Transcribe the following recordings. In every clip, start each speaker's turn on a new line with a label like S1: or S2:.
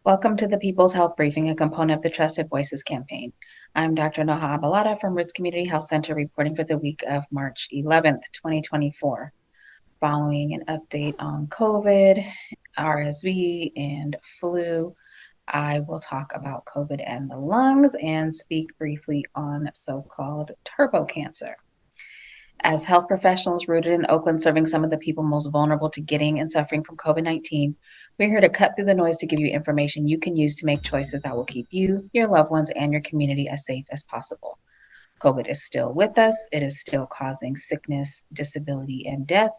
S1: Welcome to the People's Health Briefing, a component of the Trusted Voices campaign. I'm Dr. Noha Abalada from Ritz Community Health Center reporting for the week of March 11th, 2024. Following an update on COVID, RSV, and flu, I will talk about COVID and the lungs and speak briefly on so-called turbo cancer. As health professionals rooted in Oakland, serving some of the people most vulnerable to getting and suffering from COVID-19, we're here to cut through the noise to give you information you can use to make choices that will keep you, your loved ones, and your community as safe as possible. COVID is still with us. It is still causing sickness, disability, and death,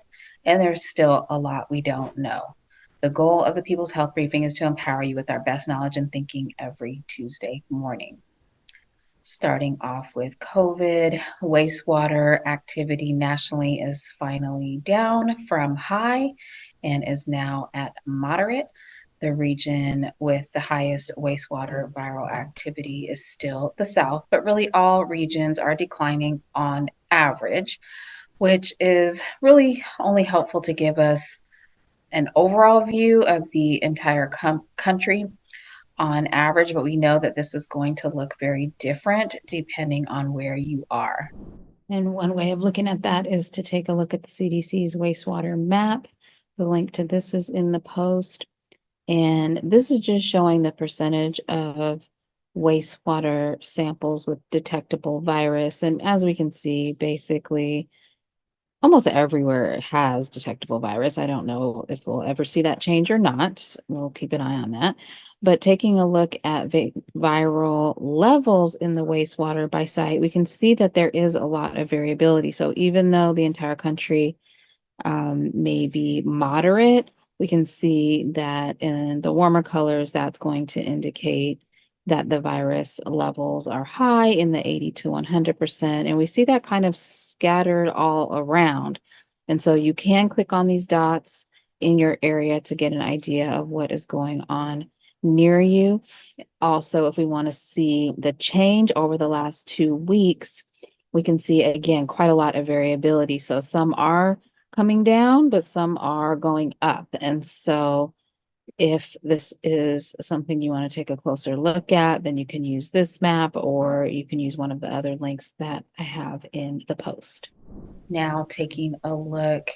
S1: and there's still a lot we don't know. The goal of the People's Health Briefing is to empower you with our best knowledge and thinking every Tuesday morning. Starting off with COVID, wastewater activity nationally is finally down from high and is now at moderate. The region with the highest wastewater viral activity is still the South, but really all regions are declining on average, which is really only helpful to give us an overall view of the entire country on average, but we know that this is going to look very different depending on where you are.
S2: And one way of looking at that is to take a look at the CDC's wastewater map. The link to this is in the post. And this is just showing the percentage of wastewater samples with detectable virus. And as we can see, basically, almost everywhere has detectable virus. I don't know if we'll ever see that change or not. We'll keep an eye on that. But taking a look at viral levels in the wastewater by site, we can see that there is a lot of variability. So even though the entire country may be moderate, we can see that in the warmer colors, that's going to indicate that the virus levels are high in the 80 to 100%. And we see that kind of scattered all around. And so you can click on these dots in your area to get an idea of what is going on near you. Also, if we want to see the change over the last 2 weeks, we can see, again, quite a lot of variability. So some are coming down, but some are going up. And so if this is something you want to take a closer look at, then you can use this map, or you can use one of the other links that I have in the post.
S1: Now taking a look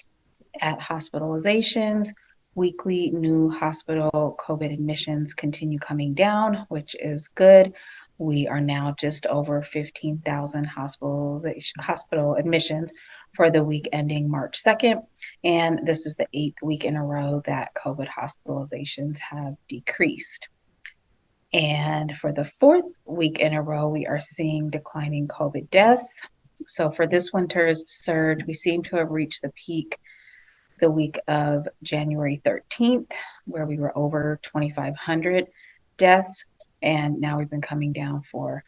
S1: at hospitalizations, weekly new hospital COVID admissions continue coming down, which is good. We are now just over 15,000 hospital admissions for the week ending March 2nd. And this is the 8th week in a row that COVID hospitalizations have decreased. And for the 4th week in a row, we are seeing declining COVID deaths. So for this winter's surge, we seem to have reached the peak the week of January 13th, where we were over 2,500 deaths. And now we've been coming down for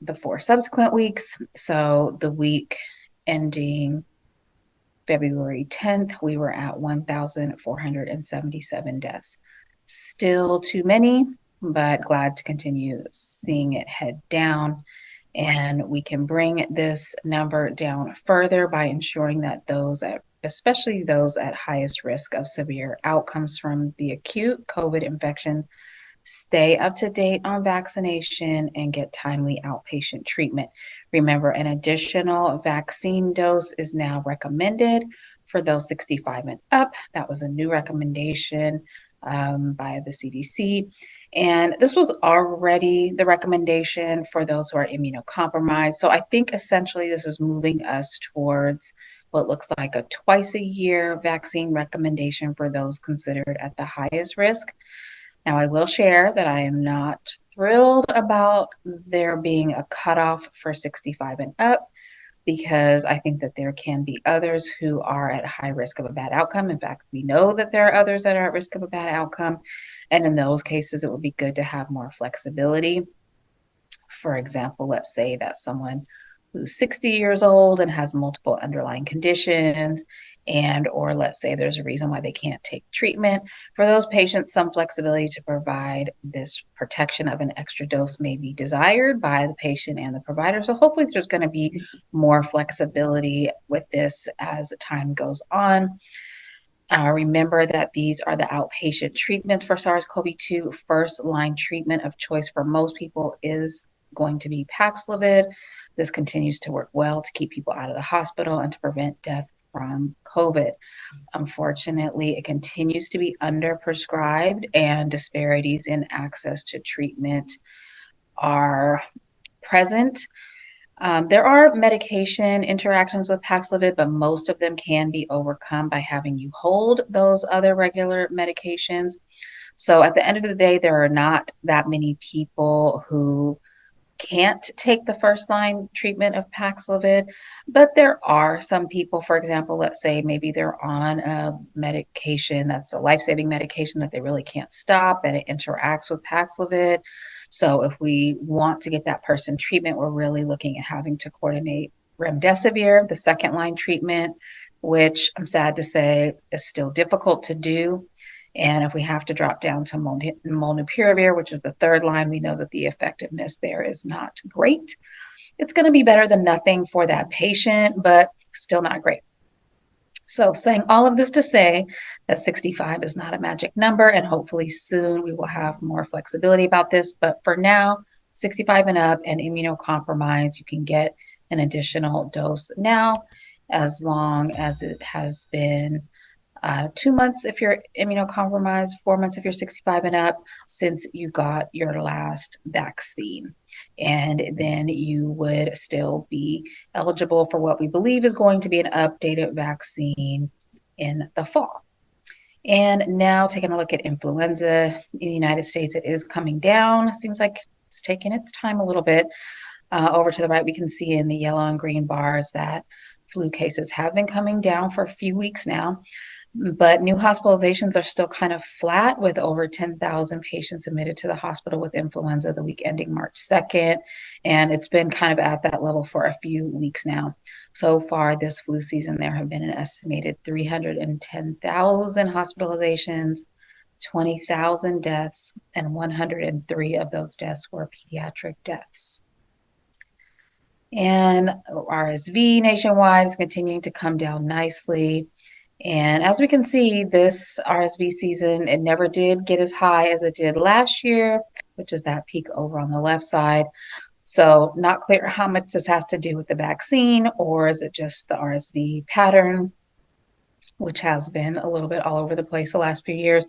S1: the 4 subsequent weeks. So the week ending February 10th, we were at 1,477 deaths. Still too many, but glad to continue seeing it head down. And we can bring this number down further by ensuring that especially those at highest risk of severe outcomes from the acute COVID infection, stay up to date on vaccination and get timely outpatient treatment. Remember, an additional vaccine dose is now recommended for those 65 and up. That was a new recommendation by the CDC. And this was already the recommendation for those who are immunocompromised. So I think essentially this is moving us towards what looks like a twice a year vaccine recommendation for those considered at the highest risk. Now, I will share that I am not thrilled about there being a cutoff for 65 and up, because I think that there can be others who are at high risk of a bad outcome. In fact, we know that there are others that are at risk of a bad outcome. And in those cases, it would be good to have more flexibility. For example, let's say that someone who's 60 years old and has multiple underlying conditions, or let's say there's a reason why they can't take treatment. For those patients, some flexibility to provide this protection of an extra dose may be desired by the patient and the provider. So hopefully there's going to be more flexibility with this as time goes on. Remember that these are the outpatient treatments for SARS-CoV-2. First line treatment of choice for most people is going to be Paxlovid. This continues to work well to keep people out of the hospital and to prevent death from COVID. Unfortunately, it continues to be underprescribed, and disparities in access to treatment are present. There are medication interactions with Paxlovid, but most of them can be overcome by having you hold those other regular medications. So at the end of the day, there are not that many people who can't take the first line treatment of Paxlovid, but there are some people, for example, let's say maybe they're on a medication that's a life-saving medication that they really can't stop and it interacts with Paxlovid. So if we want to get that person treatment, we're really looking at having to coordinate remdesivir, the second line treatment, which I'm sad to say is still difficult to do. And if we have to drop down to molnupiravir, which is the third line, we know that the effectiveness there is not great. It's going to be better than nothing for that patient, but still not great. So saying all of this to say that 65 is not a magic number, and hopefully soon we will have more flexibility about this. But for now, 65 and up and immunocompromised, you can get an additional dose now, as long as it has been 2 months if you're immunocompromised, 4 months if you're 65 and up, since you got your last vaccine. And then you would still be eligible for what we believe is going to be an updated vaccine in the fall. And now taking a look at influenza in the United States, it is coming down. It seems like it's taking its time a little bit. Over to the right, we can see in the yellow and green bars that flu cases have been coming down for a few weeks now. But new hospitalizations are still kind of flat, with over 10,000 patients admitted to the hospital with influenza the week ending March 2nd. And it's been kind of at that level for a few weeks now. So far this flu season, there have been an estimated 310,000 hospitalizations, 20,000 deaths, and 103 of those deaths were pediatric deaths. And RSV nationwide is continuing to come down nicely. And as we can see, this RSV season, it never did get as high as it did last year, which is that peak over on the left side. So not clear how much this has to do with the vaccine, or is it just the RSV pattern, which has been a little bit all over the place the last few years.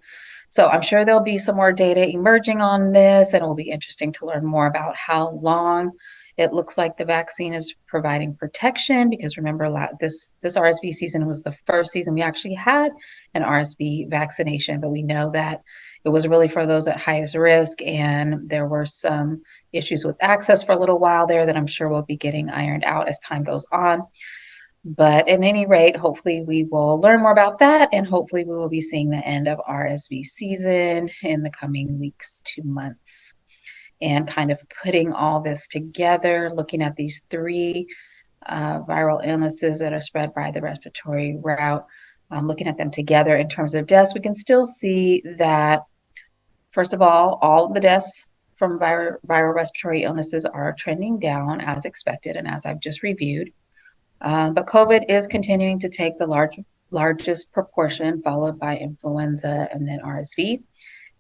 S1: So I'm sure there'll be some more data emerging on this, and it will be interesting to learn more about how long it looks like the vaccine is providing protection, because remember, this RSV season was the first season we actually had an RSV vaccination, but we know that it was really for those at highest risk, and there were some issues with access for a little while there that I'm sure will be getting ironed out as time goes on. But at any rate, hopefully we will learn more about that, and hopefully we will be seeing the end of RSV season in the coming weeks to months. And kind of putting all this together, looking at these three viral illnesses that are spread by the respiratory route, looking at them together in terms of deaths, we can still see that, first of all the deaths from viral respiratory illnesses are trending down as expected and as I've just reviewed. But COVID is continuing to take the largest proportion, followed by influenza and then RSV.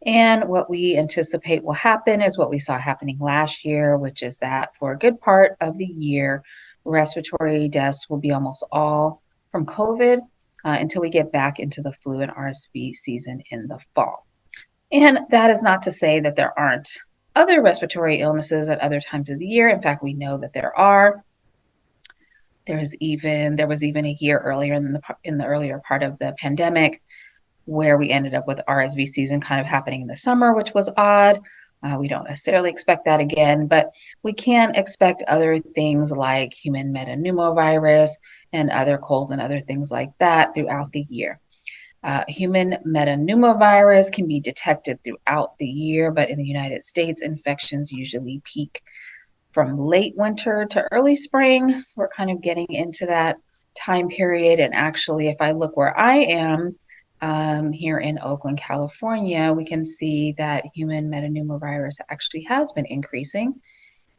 S1: And what we anticipate will happen is what we saw happening last year, which is that for a good part of the year, respiratory deaths will be almost all from COVID until we get back into the flu and RSV season in the fall. And that is not to say that there aren't other respiratory illnesses at other times of the year. In fact, we know that there are. There was even a year earlier in the earlier part of the pandemic where we ended up with RSV season kind of happening in the summer, which was odd. We don't necessarily expect that again, but we can expect other things like human metapneumovirus and other colds and other things like that throughout the year. Human metapneumovirus can be detected throughout the year, but in the United States, infections usually peak from late winter to early spring. So we're kind of getting into that time period. And actually, if I look where I am, here in Oakland, California, we can see that human metapneumovirus actually has been increasing,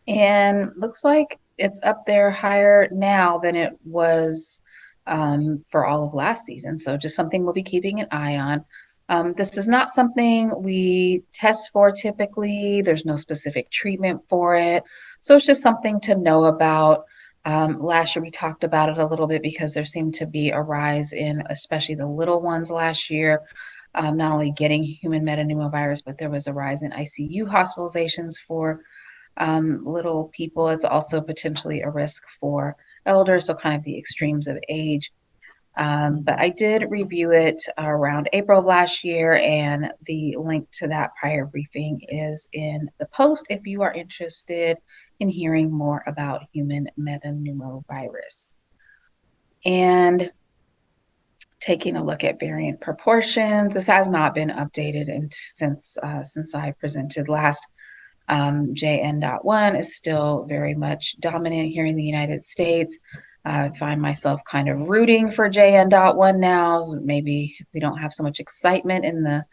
S1: and looks like it's up there higher now than it was for all of last season. So just something we'll be keeping an eye on. This is not something we test for typically. There's no specific treatment for it. So it's just something to know about. Last year we talked about it a little bit because there seemed to be a rise in especially the little ones last year, not only getting human metapneumovirus, but there was a rise in ICU hospitalizations for little people. It's also potentially a risk for elders, so kind of the extremes of age. But I did review it around April of last year, and the link to that prior briefing is in the post if you are interested in hearing more about human metapneumovirus. And taking a look at variant proportions, this has not been updated since I presented last. JN.1 is still very much dominant here in the United States. I find myself kind of rooting for JN.1 now. So maybe we don't have so much excitement in the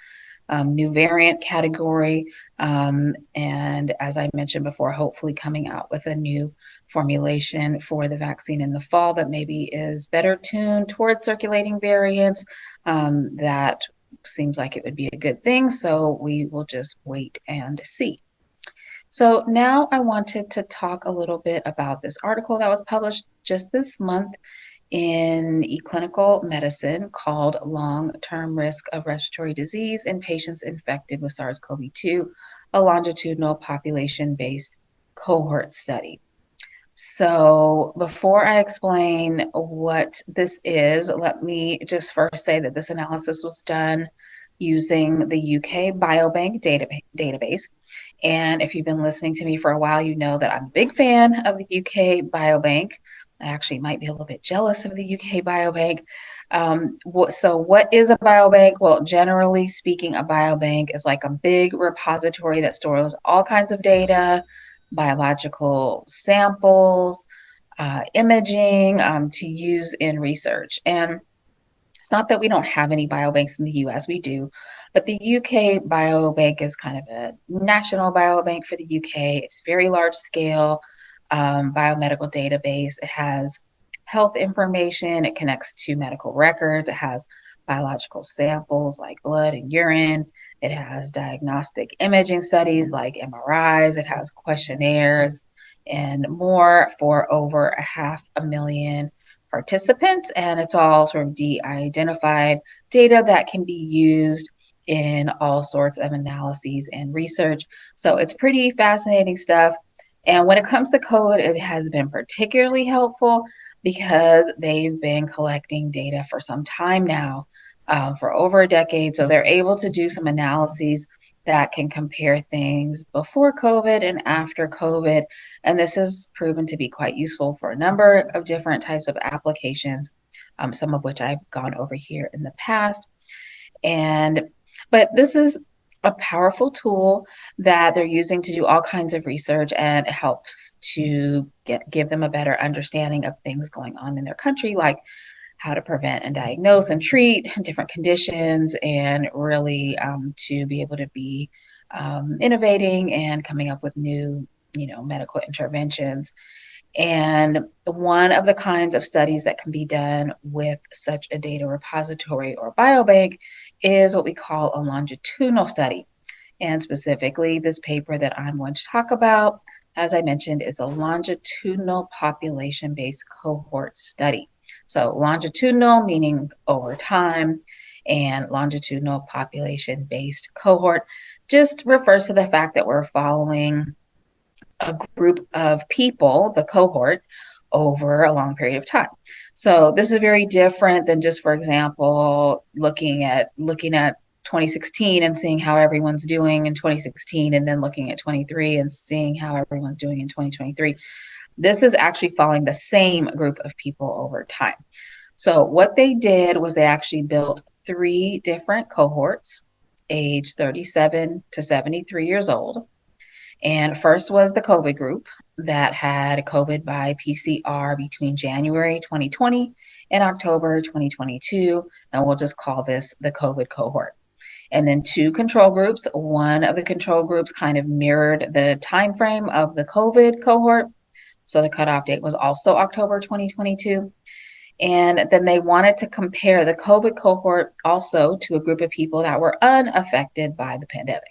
S1: new variant category. And as I mentioned before, hopefully coming out with a new formulation for the vaccine in the fall that maybe is better tuned towards circulating variants. That seems like it would be a good thing. So we will just wait and see. So now I wanted to talk a little bit about this article that was published just this month in eClinical Medicine called Long-Term Risk of Respiratory Disease in Patients Infected with SARS-CoV-2, a longitudinal population-based cohort study. So before I explain what this is, let me just first say that this analysis was done using the UK Biobank database. And if you've been listening to me for a while, you know that I'm a big fan of the UK Biobank. I actually might be a little bit jealous of the UK Biobank. So what is a biobank? Well, generally speaking, a biobank is like a big repository that stores all kinds of data, biological samples, imaging to use in research. And it's not that we don't have any biobanks in the US, we do, but the UK Biobank is kind of a national biobank for the UK. It's very large scale biomedical database. It has health information, it connects to medical records, it has biological samples like blood and urine, it has diagnostic imaging studies like MRIs, it has questionnaires and more for over 500,000 participants, and it's all sort of de-identified data that can be used in all sorts of analyses and research. So it's pretty fascinating stuff. And when it comes to COVID, it has been particularly helpful because they've been collecting data for some time now, for over a decade. So they're able to do some analyses that can compare things before COVID and after COVID. And this has proven to be quite useful for a number of different types of applications, some of which I've gone over here in the past. But this is a powerful tool that they're using to do all kinds of research, and it helps to give them a better understanding of things going on in their country, like how to prevent and diagnose and treat different conditions, and really to be able to be innovating and coming up with new, medical interventions. And one of the kinds of studies that can be done with such a data repository or biobank is what we call a longitudinal study. And specifically, this paper that I'm going to talk about, as I mentioned, is a longitudinal population-based cohort study. So longitudinal meaning over time, and longitudinal population-based cohort just refers to the fact that we're following a group of people, the cohort, over a long period of time. So this is very different than just, for example, looking at 2016 and seeing how everyone's doing in 2016, and then looking at 23 and seeing how everyone's doing in 2023. This is actually following the same group of people over time. So what they did was they actually built 3 different cohorts, age 37 to 73 years old. And first was the COVID group that had COVID by PCR between January 2020 and October 2022. And we'll just call this the COVID cohort. And then 2 control groups. One of the control groups kind of mirrored the time frame of the COVID cohort. So the cutoff date was also October 2022. And then they wanted to compare the COVID cohort also to a group of people that were unaffected by the pandemic.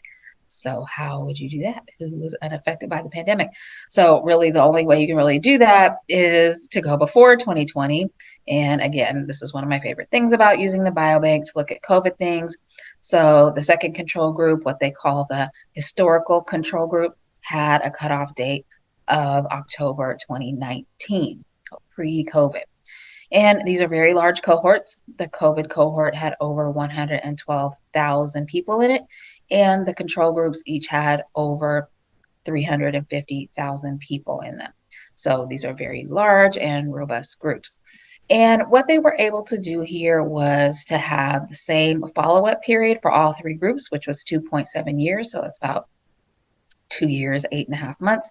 S1: So how would you do that? Who was unaffected by the pandemic? So really the only way you can really do that is to go before 2020. And again, this is one of my favorite things about using the biobank to look at COVID things. So the second control group, what they call the historical control group, had a cutoff date of October 2019, pre-COVID. And these are very large cohorts. The COVID cohort had over 112,000 people in it, and the control groups each had over 350,000 people in them. So these are very large and robust groups. And what they were able to do here was to have the same follow-up period for all three groups, which was 2.7 years. So that's about 2 years, 8.5 months.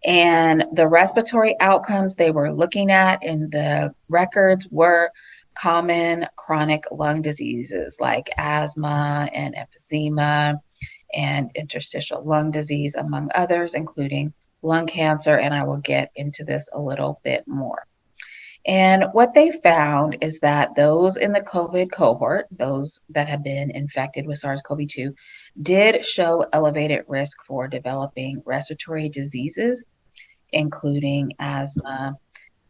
S1: And the respiratory outcomes they were looking at in the records were common chronic lung diseases like asthma and emphysema and interstitial lung disease, among others, including lung cancer. And I will get into this a little bit more. And what they found is that those in the COVID cohort, those that have been infected with SARS-CoV-2, did show elevated risk for developing respiratory diseases, including asthma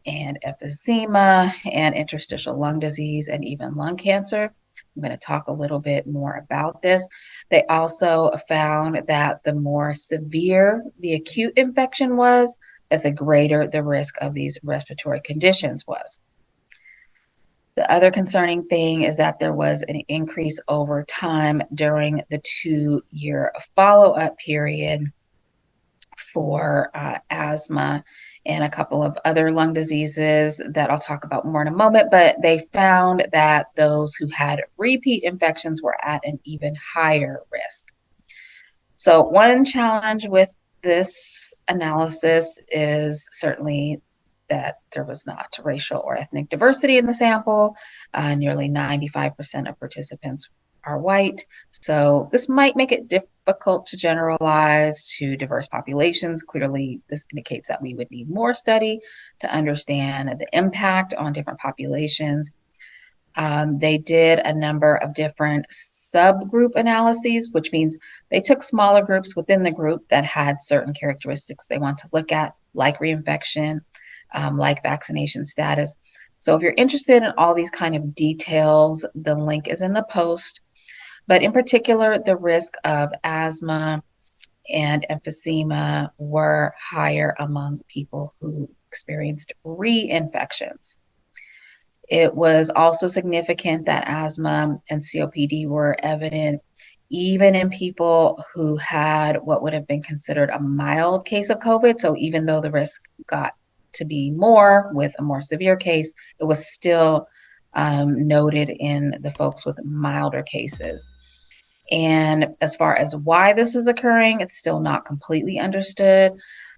S1: and emphysema and interstitial lung disease and even lung cancer. I'm going to talk a little bit more about this. They also found that the more severe the acute infection was, that the greater the risk of these respiratory conditions was. The other concerning thing is that there was an increase over time during the 2-year follow-up period for asthma and a couple of other lung diseases that I'll talk about more in a moment, but they found that those who had repeat infections were at an even higher risk. So one challenge with this analysis is certainly that there was not racial or ethnic diversity in the sample. Nearly 95% of participants are white. So this might make it difficult to generalize to diverse populations. Clearly, this indicates that we would need more study to understand the impact on different populations. They did a number of different subgroup analyses, which means they took smaller groups within the group that had certain characteristics they want to look at, like reinfection, like vaccination status. So if you're interested in all these kind of details, the link is in the post. But in particular, the risk of asthma and emphysema were higher among people who experienced reinfections. It was also significant that asthma and COPD were evident even in people who had what would have been considered a mild case of COVID. So even though the risk got to be more with a more severe case, it was still noted in the folks with milder cases. And as far as why this is occurring, it's still not completely understood,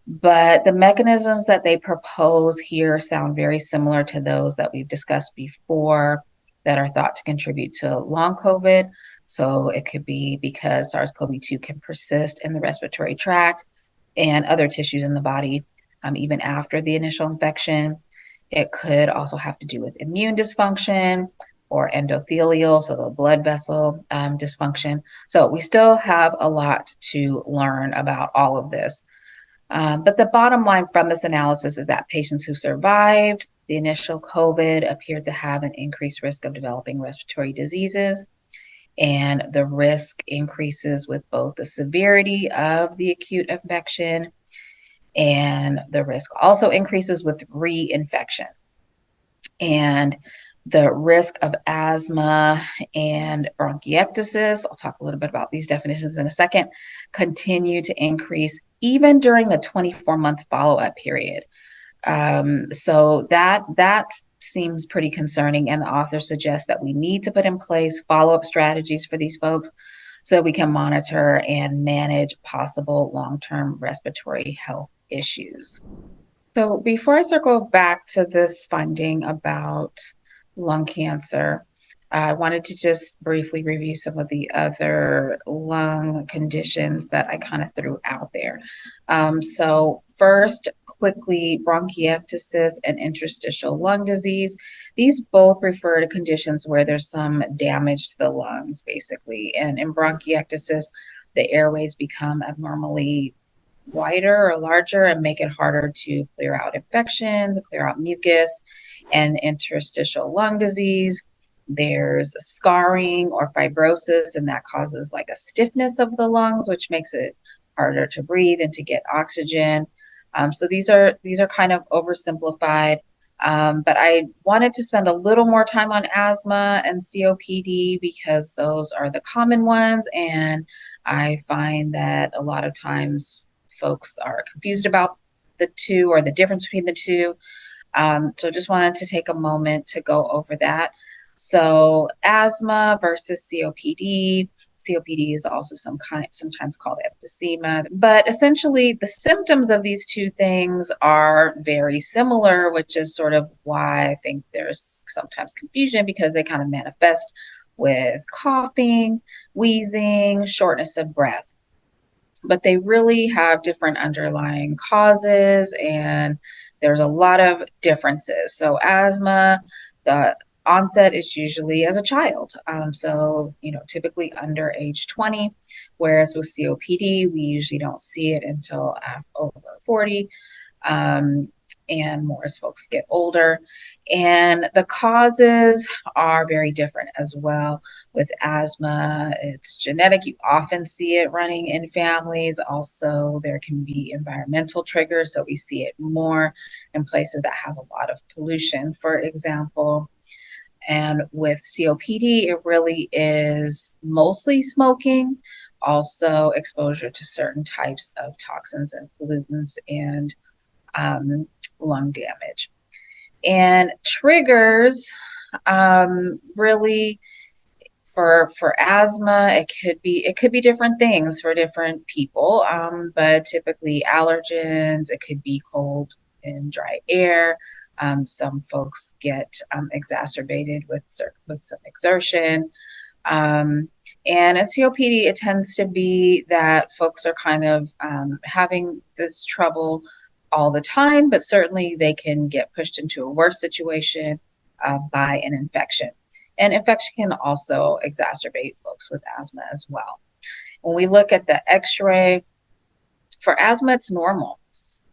S1: but the mechanisms that they propose here sound very similar to those that we've discussed before that are thought to contribute to long COVID. So it could be because SARS-CoV-2 can persist in the respiratory tract and other tissues in the body, even after the initial infection. It could also have to do with immune dysfunction or endothelial, so the blood vessel dysfunction. So we still have a lot to learn about all of this. But the bottom line from this analysis is that patients who survived the initial COVID appeared to have an increased risk of developing respiratory diseases, and the risk increases with both the severity of the acute infection and the risk also increases with reinfection. And the risk of asthma and bronchiectasis, I'll talk a little bit about these definitions in a second, continue to increase even during the 24-month follow-up period. So that seems pretty concerning, and the author suggests that we need to put in place follow-up strategies for these folks so that we can monitor and manage possible long-term respiratory health issues. So before I circle back to this finding about lung cancer, I wanted to just briefly review some of the other lung conditions that I kind of threw out there. So first, quickly, bronchiectasis and interstitial lung disease. These both refer to conditions where there's some damage to the lungs, basically. And in bronchiectasis, the airways become abnormally wider or larger and make it harder to clear out infections, clear out mucus. And interstitial lung disease, there's scarring or fibrosis, and that causes like a stiffness of the lungs, which makes it harder to breathe and to get oxygen. So these are kind of oversimplified, but I wanted to spend a little more time on asthma and COPD because those are the common ones, and I find that a lot of times folks are confused about the two or the difference between the two. So just wanted to take a moment to go over that. So asthma versus COPD. COPD is also sometimes called emphysema, but essentially the symptoms of these two things are very similar, which is sort of why I think there's sometimes confusion because they kind of manifest with coughing, wheezing, shortness of breath. But they really have different underlying causes, and there's a lot of differences. So asthma, the onset is usually as a child. So, typically under age 20, whereas with COPD, we usually don't see it until over 40. And more as folks get older. And the causes are very different as well. With asthma, it's genetic. You often see it running in families. Also, there can be environmental triggers. So we see it more in places that have a lot of pollution, for example. And with COPD, it really is mostly smoking, also exposure to certain types of toxins and pollutants, and lung damage. And triggers, really for asthma, it could be different things for different people, but typically allergens. It could be cold and dry air. Some folks get exacerbated with some exertion. And in COPD, it tends to be that folks are kind of having this trouble all the time, but certainly they can get pushed into a worse situation by an infection. And infection can also exacerbate folks with asthma as well. When we look at the x-ray, for asthma, it's normal.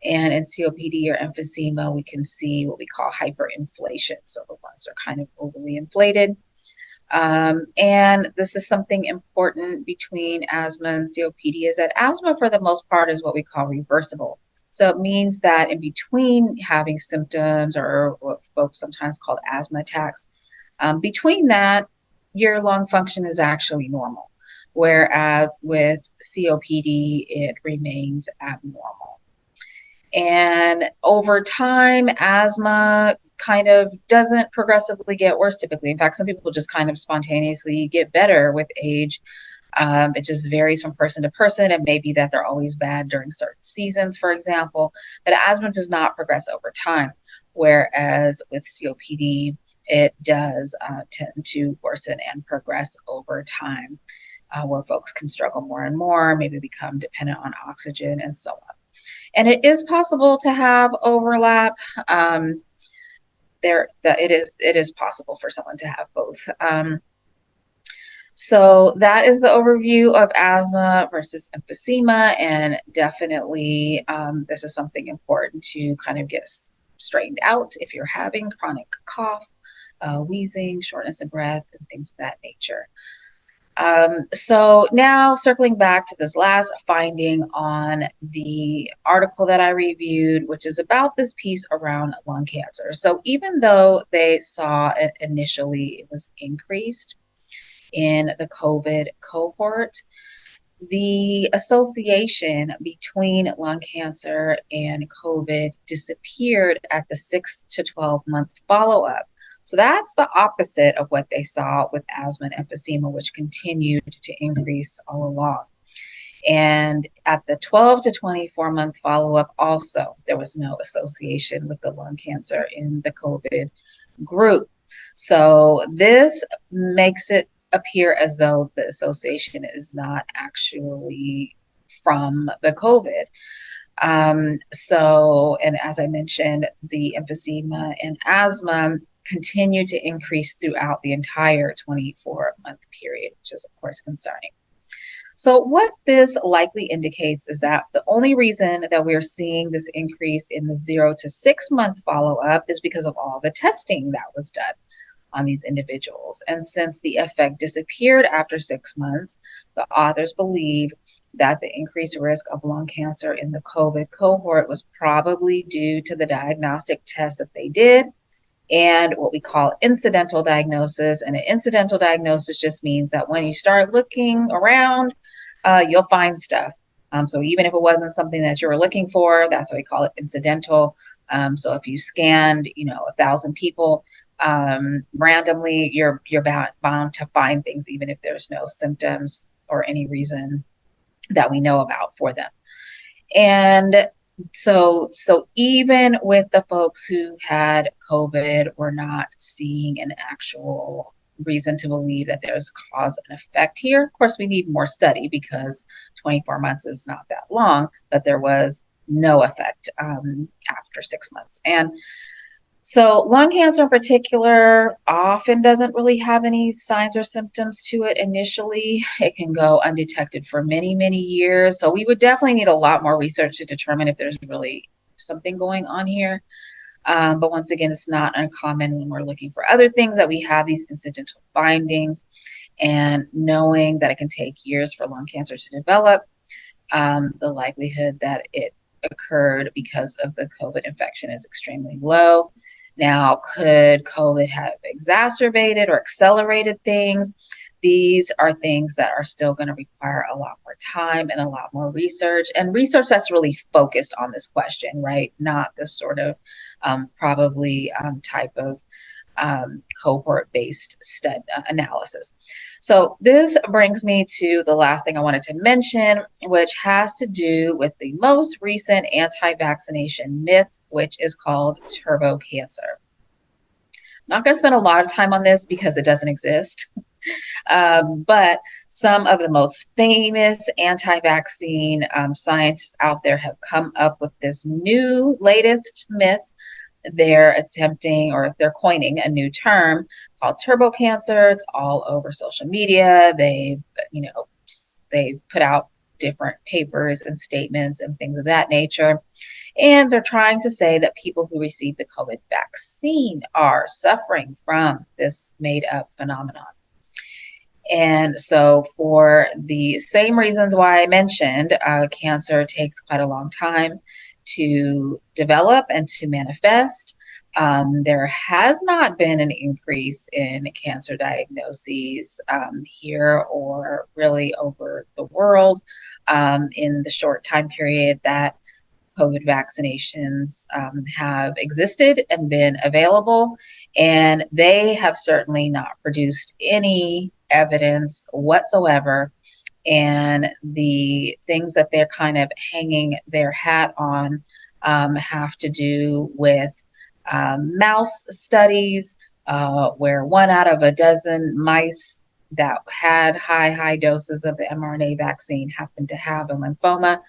S1: And in COPD or emphysema, we can see what we call hyperinflation. So the lungs are kind of overly inflated. And this is something important between asthma and COPD, is that asthma, for the most part, is what we call reversible. So it means that in between having symptoms, or what folks sometimes call asthma attacks, between that, your lung function is actually normal. Whereas with COPD, it remains abnormal. And over time, asthma kind of doesn't progressively get worse typically. In fact, some people just kind of spontaneously get better with age. It just varies from person to person. It may be that they're always bad during certain seasons, for example, but asthma does not progress over time. Whereas with COPD, it does tend to worsen and progress over time, where folks can struggle more and more, maybe become dependent on oxygen and so on. And it is possible to have overlap. It is possible for someone to have both. So that is the overview of asthma versus emphysema, and definitely this is something important to kind of get straightened out if you're having chronic cough, wheezing, shortness of breath, and things of that nature. So now circling back to this last finding on the article that I reviewed, which is about this piece around lung cancer. So even though they saw it initially, it was increased in the COVID cohort, the association between lung cancer and COVID disappeared at the 6 to 12 month follow-up. So that's the opposite of what they saw with asthma and emphysema, which continued to increase all along. And at the 12 to 24 month follow-up also, there was no association with the lung cancer in the COVID group. So this makes it appear as though the association is not actually from the COVID. And as I mentioned, the emphysema and asthma continue to increase throughout the entire 24-month period, which is, of course, concerning. So what this likely indicates is that the only reason that we're seeing this increase in the 0 to 6 month follow-up is because of all the testing that was done on these individuals. And since the effect disappeared after 6 months, the authors believe that the increased risk of lung cancer in the COVID cohort was probably due to the diagnostic tests that they did and what we call incidental diagnosis. And an incidental diagnosis just means that when you start looking around, you'll find stuff. So even if it wasn't something that you were looking for, that's why we call it incidental. So if you scanned, 1,000 people randomly, you're bound to find things, even if there's no symptoms or any reason that we know about for them. And so even with the folks who had COVID, we're not seeing an actual reason to believe that there's cause and effect here. Of course, we need more study because 24 months is not that long, but there was no effect after 6 months. And so lung cancer in particular often doesn't really have any signs or symptoms to it initially. It can go undetected for many, many years. So we would definitely need a lot more research to determine if there's really something going on here. But once again, it's not uncommon when we're looking for other things that we have these incidental findings, and knowing that it can take years for lung cancer to develop, the likelihood that it occurred because of the COVID infection is extremely low. Now, could COVID have exacerbated or accelerated things? These are things that are still going to require a lot more time and a lot more research, and research that's really focused on this question, right? Not this sort of probably type of cohort-based analysis. So this brings me to the last thing I wanted to mention, which has to do with the most recent anti-vaccination myth, which is called turbo cancer. I'm not going to spend a lot of time on this because it doesn't exist. But some of the most famous anti-vaccine scientists out there have come up with this new latest myth. They're attempting, or they're coining a new term called turbo cancer. It's all over social media. They've put out different papers and statements and things of that nature. And they're trying to say that people who receive the COVID vaccine are suffering from this made up phenomenon. And so for the same reasons why I mentioned, cancer takes quite a long time to develop and to manifest. There has not been an increase in cancer diagnoses here or really over the world in the short time period that COVID vaccinations have existed and been available, and they have certainly not produced any evidence whatsoever. And the things that they're kind of hanging their hat on have to do with mouse studies, where 1 out of a dozen mice that had high doses of the mRNA vaccine happened to have a lymphoma.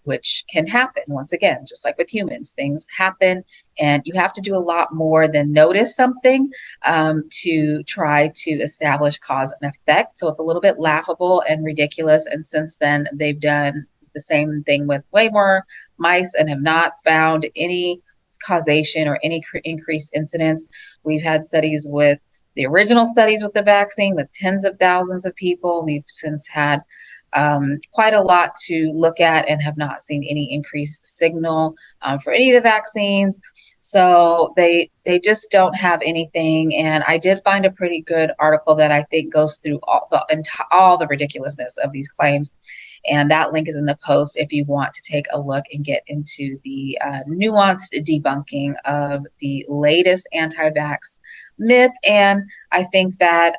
S1: Which can happen. Once again, just like with humans, things happen, and you have to do a lot more than notice something to try to establish cause and effect. So it's a little bit laughable and ridiculous. And since then, they've done the same thing with way more mice and have not found any causation or any increased incidence. We've had studies with the original studies with the vaccine with tens of thousands of people. We've since had quite a lot to look at and have not seen any increased signal for any of the vaccines. So they just don't have anything. And I did find a pretty good article that I think goes through all the ridiculousness of these claims. And that link is in the post if you want to take a look and get into the nuanced debunking of the latest anti-vax myth. And I think that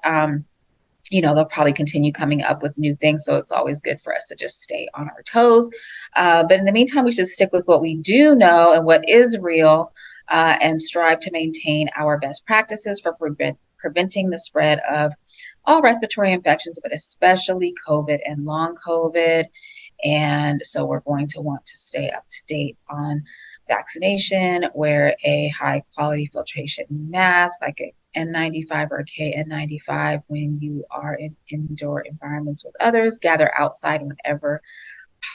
S1: they'll probably continue coming up with new things. So it's always good for us to just stay on our toes. But in the meantime, we should stick with what we do know and what is real and strive to maintain our best practices for preventing the spread of all respiratory infections, but especially COVID and long COVID. And so we're going to want to stay up to date on vaccination, wear a high quality filtration mask like an N95 or a KN95 when you are in indoor environments with others, gather outside whenever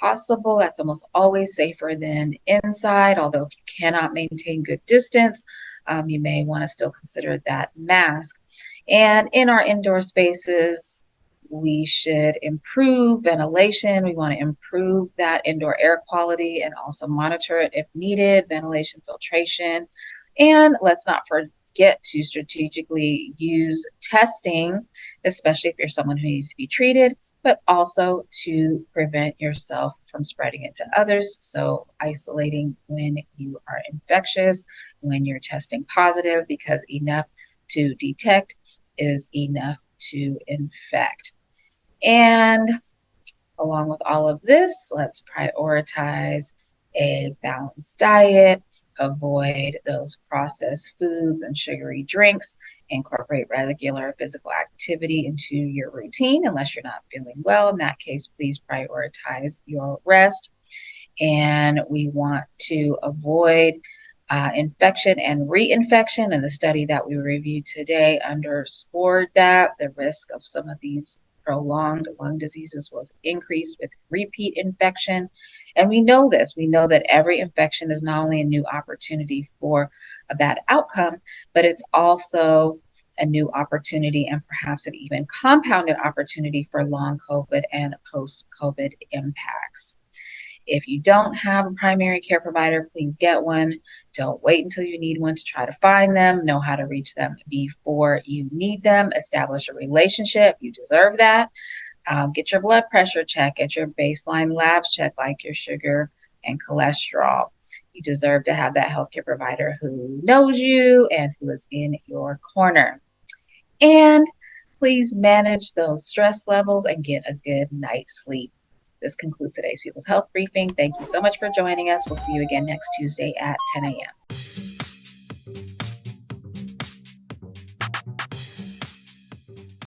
S1: possible. That's almost always safer than inside, although if you cannot maintain good distance, you may want to still consider that mask. And in our indoor spaces, we should improve ventilation. We want to improve that indoor air quality and also monitor it if needed, ventilation, filtration. And let's not forget to strategically use testing, especially if you're someone who needs to be treated, but also to prevent yourself from spreading it to others. So isolating when you are infectious, when you're testing positive, because enough to detect is enough to infect. And along with all of this, let's prioritize a balanced diet, avoid those processed foods and sugary drinks, incorporate regular physical activity into your routine unless you're not feeling well. In that case, please prioritize your rest. And we want to avoid infection and reinfection. And the study that we reviewed today underscored that the risk of some of these prolonged lung diseases was increased with repeat infection. And we know this. We know that every infection is not only a new opportunity for a bad outcome, but it's also a new opportunity and perhaps an even compounded opportunity for long COVID and post-COVID impacts. If you don't have a primary care provider, please get one. Don't wait until you need one to try to find them. Know how to reach them before you need them. Establish a relationship. You deserve that. Get your blood pressure checked. Get your baseline labs checked, like your sugar and cholesterol. You deserve to have that healthcare provider who knows you and who is in your corner. And please manage those stress levels and get a good night's sleep. This concludes today's People's Health Briefing. Thank you so much for joining us. We'll see you again next Tuesday at 10 a.m.